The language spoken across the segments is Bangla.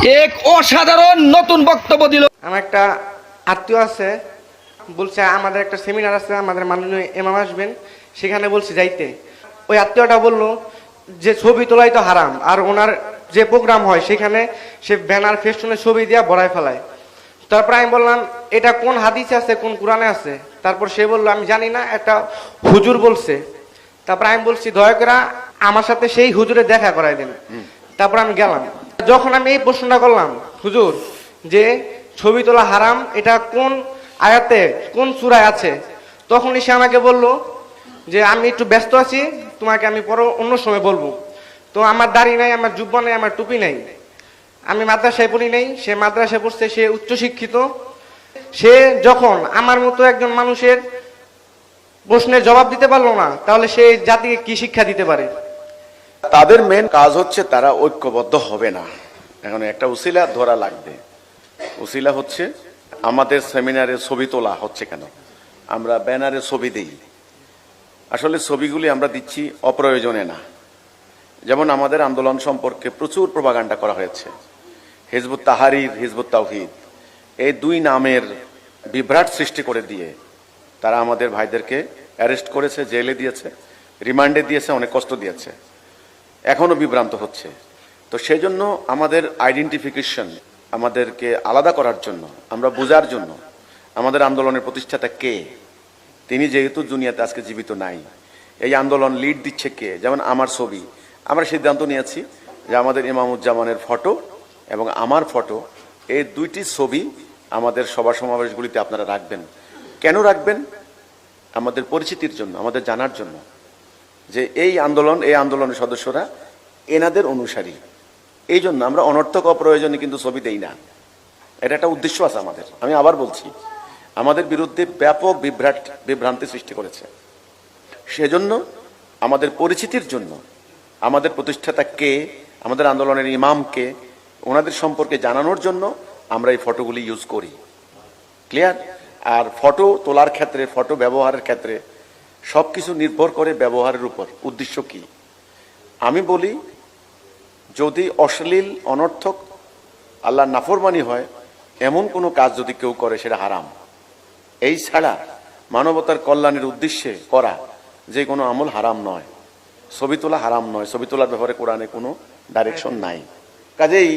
এক অসাধারণ নতুন বক্তব্য দিল। আমার একটা আত্মীয় আছে, বলছে আমাদের একটা সেমিনার আছে, আমাদের মাননীয় ইমাম আসবেন, সেখানে বলছে যাইতে। ওই আত্মীয়টা বললো যে ছবি তোলাই তো হারাম, আর ওনার যে প্রোগ্রাম হয় সেখানে সে ব্যানার ফেস্টুনে ছবি দিয়া বড়াই ফেলায়। তারপর আমি বললাম এটা কোন হাদিসে আছে, কোন কোরআনে আছে? তারপর সে বললো আমি জানি না, একটা হুজুর বলছে। তারপর আমি বলছি দয়া করে আমার সাথে সেই হুজুরে দেখা করাই দেন। তারপর আমি গেলাম, যখন আমি এই প্রশ্নটা করলাম হুজুর যে ছবি তোলা হারাম এটা কোন আয়াতে কোন সূরায় আছে, তখনই সে আমাকে বলল যে আমি একটু ব্যস্ত আছি, তোমাকে আমি পরে অন্য সময় বলবো। তো আমার দাড়ি নাই, আমার জুব্বা নাই, আমার টুপি নাই, আমি মাদ্রাসায় পড়ি নাই, সে মাদ্রাসায় পড়ছে, সে উচ্চশিক্ষিত। সে যখন আমার মতো একজন মানুষের প্রশ্নের জবাব দিতে পারলো না, তাহলে সে জাতিকে কি শিক্ষা দিতে পারে? তাদের মেন কাজ হচ্ছে তারা ঐক্যবদ্ধ হবে না। এখন একটা উসিলা ধরা লাগবে। উসিলা হচ্ছে আমাদের সেমিনারে ছবি তোলা হচ্ছে কেন, আমরা ব্যানারে ছবি দিই, আসলে ছবিগুলি আমরা দিচ্ছি অপ্রয়োজনে না। যেমন আমাদের আন্দোলন সম্পর্কে প্রচুর প্রপাগান্ডা করা হয়েছে। হিজবুত তাহরির, হিজবুত তাওহীদ, এই দুই নামের বিভ্রাট সৃষ্টি করে দিয়ে তারা আমাদের ভাইদেরকে অ্যারেস্ট করেছে, জেলে দিয়েছে, রিমান্ডে দিয়েছে, অনেক কষ্ট দিয়েছে, এখনো বিভ্রান্ত হচ্ছে। তো সেই জন্য আমাদের আইডেন্টিফিকেশন, আমাদেরকে আলাদা করার জন্য, আমরা বোঝার জন্য আমাদের আন্দোলনের প্রতিষ্ঠাতা কে, তিনি যেহেতু দুনিয়াতে আজকে জীবিত নাই, এই আন্দোলন লিড দিচ্ছে কে। যেমন আমার ছবি, আমরা সিদ্ধান্ত নিয়েছি যে আমাদের ইমামুজ্জামানের ফটো এবং আমার ফটো, এই দুইটি ছবি আমাদের সভা সমাবেশগুলিতে আপনারা রাখবেন। কেন রাখবেন? আমাদের পরিচিতির জন্য, আমাদের জানার জন্য যে এই আন্দোলনের সদস্যরা এনাদের অনুসারী। এই জন্য আমরা অনর্থক অপ্রয়োজনে কিন্তু ছবি দেই না, এটা একটা উদ্দেশ্য আছে আমাদের। আমি আবার বলছি, আমাদের বিরুদ্ধে ব্যাপক বিভ্রান্তি সৃষ্টি করেছে। সেজন্য আমাদের পরিচিতির জন্য, আমাদের প্রতিষ্ঠাতা কে, আমাদের আন্দোলনের ইমাম কে, ওনাদের সম্পর্কে জানানোর জন্য আমরা এই ফটোগুলি ইউজ করি। ক্লিয়ার? আর ফটো তোলার ক্ষেত্রে, ফটো ব্যবহারের ক্ষেত্রে সবকিছু নির্ভর করে ব্যবহারের উপর। উদ্দেশ্য কি? আমি বলি, যদি অশ্লীল, অনর্থক, আল্লাহ নাফরমানি হয় এমন কোনো কাজ যদি কেউ করে, সেটা হারাম। এই ছাড়া মানবতার কল্যাণের উদ্দেশ্যে করা যে কোনো আমল হারাম নয়। ছবি তোলা হারাম নয়, ছবি তোলার ব্যাপারে কোরআনে কোনো ডাইরেকশন নাই। কাজেই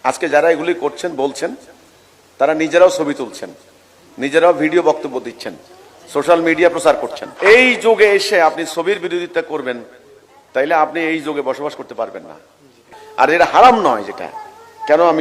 আজকে যারা এগুলি করছেন, বলছেন, তারা নিজেরাও ছবি তুলছেন, নিজেরাও ভিডিও বক্তব্য দিচ্ছেন, সোশ্যাল মিডিয়া প্রচার করছেন। এই যুগে এসে আপনি ছবির বিরোধিতা করবেন, তাইলে আপনি এই যুগে বসবাস করতে পারবেন না। আর এটা হারাম নয়, যেটা কেন আমি